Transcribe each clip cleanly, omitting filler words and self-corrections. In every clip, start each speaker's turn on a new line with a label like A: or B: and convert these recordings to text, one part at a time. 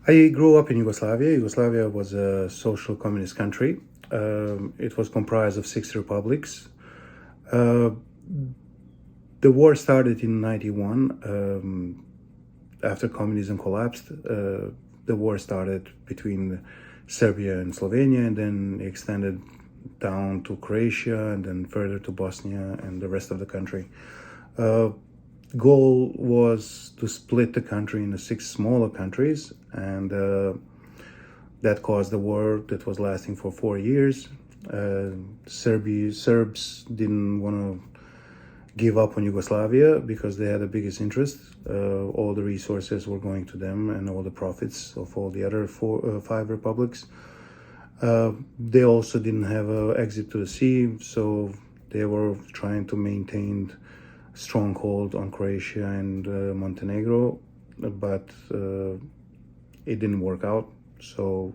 A: I grew up in Yugoslavia. Yugoslavia was a social communist country. It was comprised of 6 republics. Uh, the war started in 91. After communism collapsed, the war started between Serbia and Slovenia, and then extended down to Croatia, and then further to Bosnia and the rest of the country. Uh, Goal was to split the country into 6 smaller countries, and that caused the war that was lasting for 4 years. Serbs didn't want to give up on Yugoslavia because they had the biggest interest. All the resources were going to them, and all the profits of all the other 5 republics. They also didn't have an exit to the sea, so they were trying to maintain stronghold on Croatia and Montenegro, but it didn't work out. So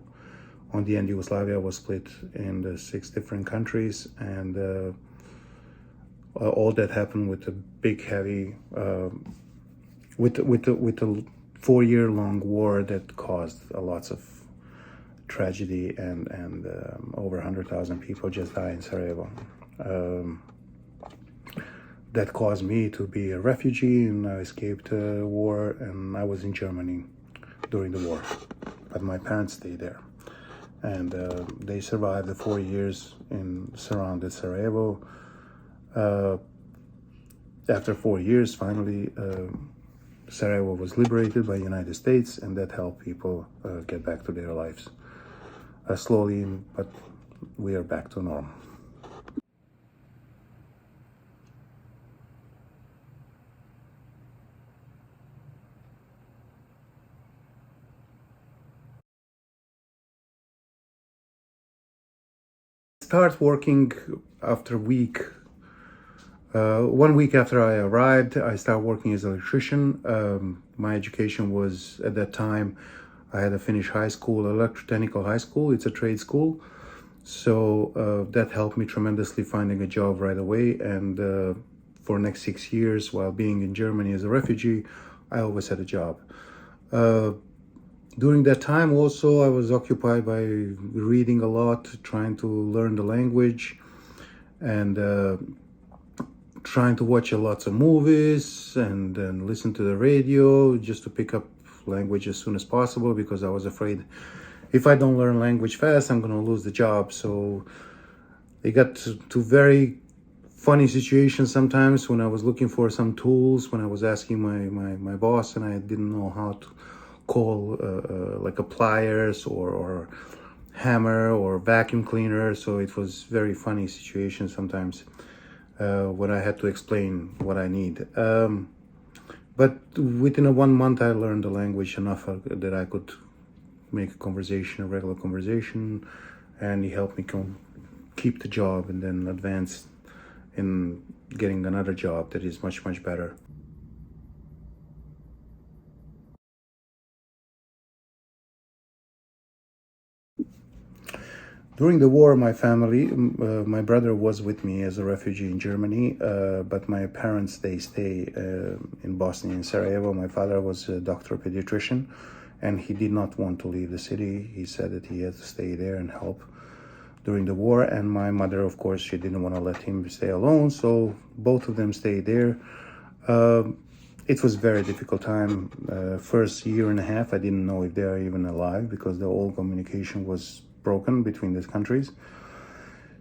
A: on the end, Yugoslavia was split in 6 different countries, and all that happened with a big, heavy, with a 4-year-long war that caused lots of tragedy, and over 100,000 people just died in Sarajevo. That caused me to be a refugee, and I escaped war, and I was in Germany during the war. But my parents stayed there, and they survived the 4 years in surrounded Sarajevo. After 4 years, finally, Sarajevo was liberated by the United States, and that helped people get back to their lives. Slowly, but we are back to normal. Start working after a week. 1 week after I arrived, I started working as an electrician. My education was, at that time, I had to finish high school, electrotechnical high school. It's a trade school. So that helped me tremendously finding a job right away. And for the next 6 years, while being in Germany as a refugee, I always had a job. During that time also, I was occupied by reading a lot, trying to learn the language, and trying to watch lots of movies, and listen to the radio just to pick up language as soon as possible, because I was afraid if I don't learn language fast, I'm going to lose the job. So it got to very funny situations sometimes when I was looking for some tools, when I was asking my boss, and I didn't know how to call like a pliers or hammer or vacuum cleaner. So it was very funny situation sometimes when I had to explain what I need. But within 1 month, I learned the language enough that I could make a regular conversation, and he helped me keep the job and then advance in getting another job that is much, much better. During the war, my family, my brother was with me as a refugee in Germany, but my parents, they stay in Bosnia and Sarajevo. My father was a doctor pediatrician, and he did not want to leave the city. He said that he had to stay there and help during the war. And my mother, of course, she didn't want to let him stay alone, so both of them stayed there. It was a very difficult time. First year and a half, I didn't know if they are even alive, because the whole communication was broken between these countries.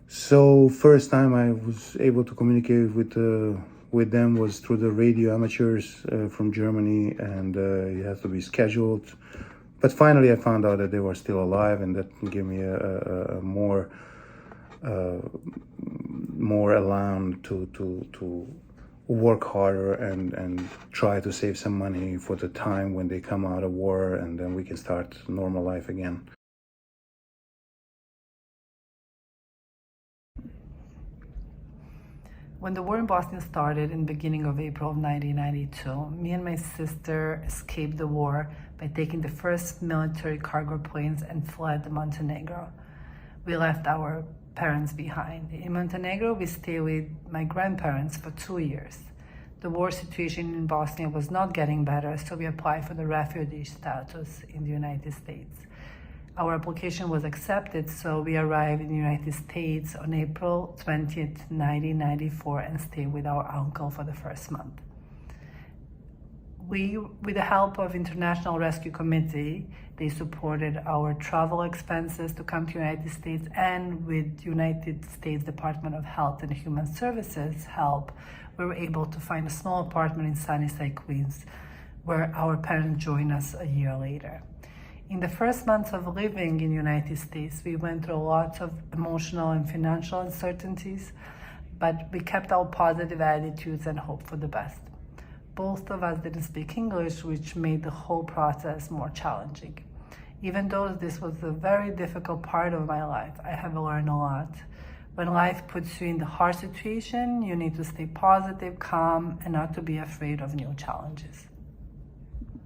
A: So first time I was able to communicate with them was through the radio amateurs from Germany, and it had to be scheduled. But finally, I found out that they were still alive, and that gave me a more elan to work harder and try to save some money for the time when they come out of war, and then we can start normal life again.
B: When the war in Bosnia started in the beginning of April of 1992, me and my sister escaped the war by taking the first military cargo planes and fled to Montenegro. We left our parents behind. In Montenegro, we stayed with my grandparents for 2 years. The war situation in Bosnia was not getting better, so we applied for the refugee status in the United States. Our application was accepted, so we arrived in the United States on April 20th, 1994, and stayed with our uncle for the first month. With the help of International Rescue Committee, they supported our travel expenses to come to the United States, and with United States Department of Health and Human Services help, we were able to find a small apartment in Sunnyside, Queens, where our parents joined us a year later. In the first months of living in the United States, we went through lots of emotional and financial uncertainties, but we kept our positive attitudes and hoped for the best. Both of us didn't speak English, which made the whole process more challenging. Even though this was a very difficult part of my life, I have learned a lot. When life puts you in the hard situation, you need to stay positive, calm, and not to be afraid of new challenges.